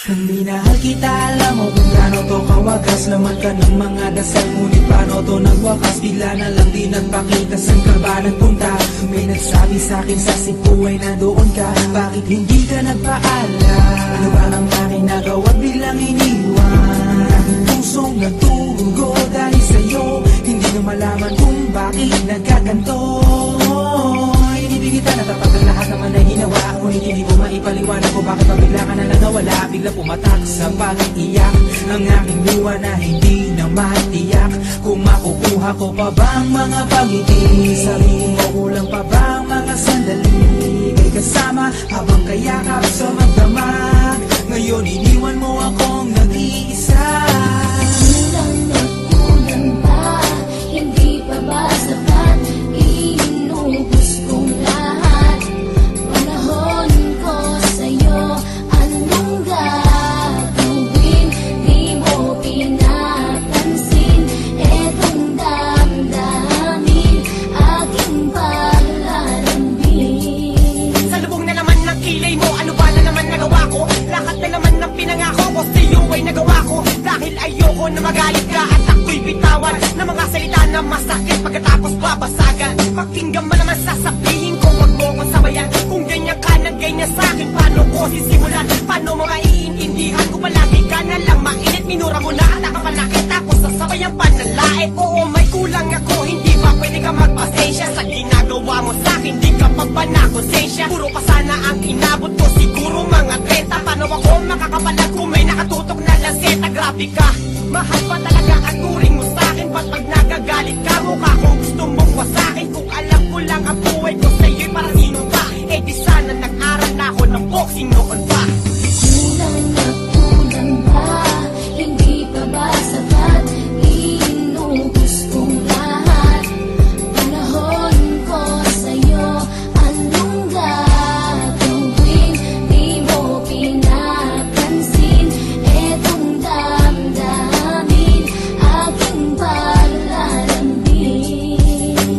Kung minahal kita, alam mo kung gaano to kawagas. Laman ka ng mga dasal, ngunit paano to nagwakas? Bigla na lang di nagpakita, saan ka ba nagpunta? May nagsabi sa'kin sa Cebu ay nandoon ka. Bakit hindi ka nagpaalam? Ano ba ang aking nagawa, biglang iniwan? Ang aking pusong nagtugo dahil sa'yo, hindi na malaman kung bakit nagkaganto. Inibig kita na tapat ang lahat naman ay ginawa, ngunit hindi ko maipaliwanag kung bakit pabigla ka na lang nawala. Bigla pumatak sa pag-iiyak ang aking luha na hindi na matiyak. Kung makukuha ko pa bang mga pangiti, sabihin ko kulang pa bang mga sandali kay kasama habang kayakap sa magdamag. Ngayon iniwan mo akong nag-iisa. Kulang na kulang ba? Hindi pa ba sapat? Inubos kong lahat. Panahon ko sa'yo, anong gagawin? Di mo pinapansin etong damdamin, aking paglalambing. Sa lubong na naman ng kilay mo, ano ba na naman nagawa ko? Lahat na naman ng pinangako ko sa'yo ay nagawa ko. Dahil ayoko na magalit ka at ako'y bitawan ng mga salita na masakit pagkatapos babasagan. Pakinggan mo naman sasabihin ko, wag mo ko sabayan. Kung ganyan ka na ganyan sa'kin, paano ko sisimulan? Paano mo maiintindihan kung palagi ka na lang mainit? Minura mo na at nakapalaki tapos sasabayan pa ng lait. Oo, may kulang ako, hindi ba pwede ka magpasensya sa ginagawa mo sa'kin? Di ka pa ba na konsensya? Puro pa sana ang inabot ko, siguro mga 30. Paano ako makakapalag kung may nakatutok na lanseta? Grabe ka, mahal pa talaga ang turing mo sa'kin. Ba't pag nagagalit ka, mukha ko gusto mong wasakin? Kung alam ko lang ang buhay ko sa'yo'y para sino ba? Eh di sana nag-aral na ako ng boxing noon pa. Kulang na kulang ba? Hindi pa ba sapat? Inubos kong lahat. Panahon ko sa'yo, anong gagawin? Di mo pinapansin etong damdamin, aking paglalambing.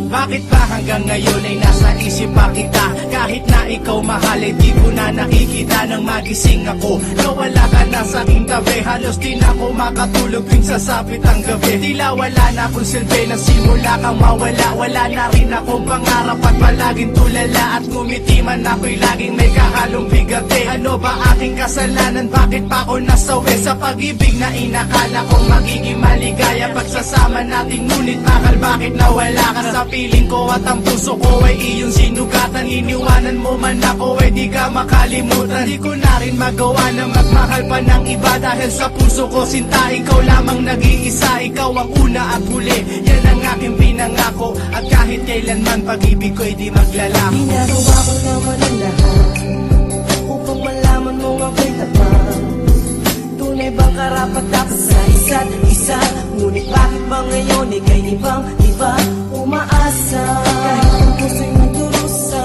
Bakit ba hanggang ngayon ay nasa isip pa kita? Kahit na ikaw mahal, eh di ko na nakikita nang magising ako. Nawala ka na sa aking tabi, halos di na ako makatulog tuwing sasapit ang gabi. Tila wala na akong silbi, nagsimula kang mawala. Wala na rin akong pangarap at palaging tulala. At ngumiti man ako'y laging may kahalong bigate. Ano ba aking kasalanan? Bakit pa ako nasawi sa pag-ibig na inakala kong magiging maligaya? Pagsasama natin ngunit bakal, bakit nawala ka sa piling ko? At ang puso ko ay iyong sinugatan. Iniwanan mo man ako, eh di ka makalimutan. Di ko na rin magawa na magmahal pa ng iba. Dahil sa puso ko sinta, ikaw lamang nag-iisa. Ikaw ang una at huli, yan ang aking pinangako. At kahit kailanman pag-ibig ko'y di maglalampo. Ginagawa ko naman ang lahat upang malaman mo ako'y tapat. Tunay bang karapat dapat sa isa't isa? Ngunit bakit ba ngayon ika'y ibang-iba umaasa? Kahit ang puso'y nagdurusa,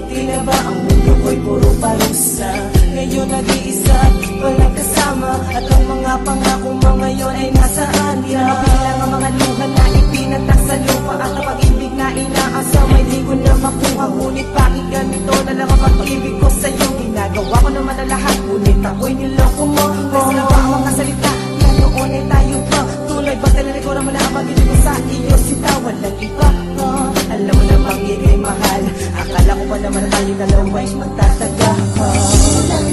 tila ba ang mundo ko'y puro parusa? Ngayon nag-iisa, walang kasama, at ang mga pangako mo ngayon ay nasaan? Di na mabilang ang mga luha na ipinatak sa lupa, at ang pag-ibig na inaasam ay di ko na makuha. Ngunit bakit ganito na lang ang pag-ibig ko sa'yo? Ginagawa ko naman ang lahat, ngunit ako'y niloko mo. Kasi na ba ang mga salita na noon ay tayo pa? Tunay ba talaga mo na ang pag-ibig ko sa iyo? Sinta, walang iba pa. Alam mo namang ika'y mahal, akala ko pa naman tayo dalawa'y magtataga. Kulang